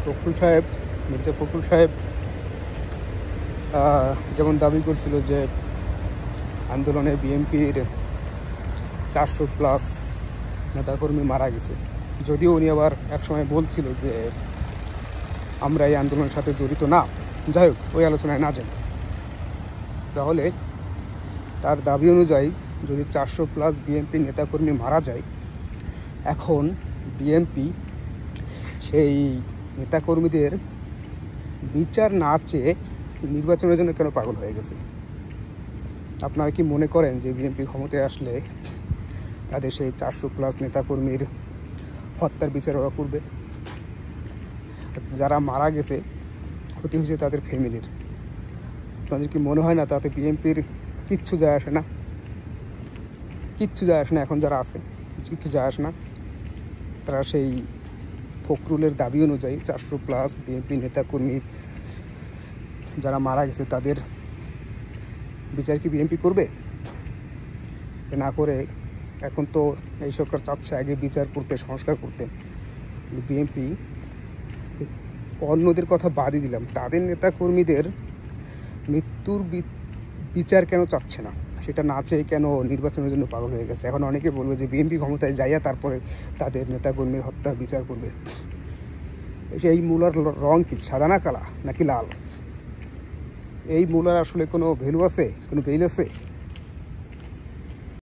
ফখরুল সাহেব, মির্জা ফখরুল সাহেব যেমন দাবি করছিল যে আন্দোলনে বিএনপির 400+ নেতাকর্মী মারা গেছে, যদিও উনি আবার একসময় বলছিল যে আমরা এই আন্দোলনের সাথে জড়িত না। যাই হোক, ওই আলোচনায় না যাই। তাহলে তার দাবি অনুযায়ী যদি 400+ বিএনপি নেতাকর্মী মারা যায়, এখন বিএনপি সেই নেতাকর্মীদের বিচার না চেয়ে নির্বাচনের জন্য কেন পাগল হয়ে গেছে? আপনারা কি মনে করেন যে বিএনপি ক্ষমতায় আসলে তাদের সেই 400+ নেতাকর্মীর হত্যার বিচার ওরা করবে? যারা মারা গেছে, ক্ষতি হয়েছে তাদের ফ্যামিলির, আপনাদের কি মনে হয় না তাতে বিএনপির কিচ্ছু যায় আসে না? কিচ্ছু যায় আসে না। এখন যারা আছে কিচ্ছু যায় আসে না। তারা সেই ফখরুলের দাবি অনুযায়ী 400+ বিএনপি নেতাকর্মীর যারা মারা গেছে তাদের বিচার কি বিএনপি করবে? না করে এখন তো এই সরকার চাচ্ছে আগে বিচার করতে, সংস্কার করতে। কিন্তু বিএনপি অন্যদের কথা বাদই দিলাম, তাদের নেতাকর্মীদের মৃত্যুর বিচার কেন চাচ্ছে না? সেটা না চেয়ে কেন নির্বাচনের জন্য পাগল হয়ে গেছে? এখন অনেকে বলবে যে বিএনপি ক্ষমতায় যাইয়া তারপরে তাদের নেতাকর্মীর হত্যা বিচার করবে। এই মূলার রং কি, সাদা না কালা নাকি লাল? এই মূলার আসলে কোনো ভ্যালু আছে, কোনো ভ্যালু আছে?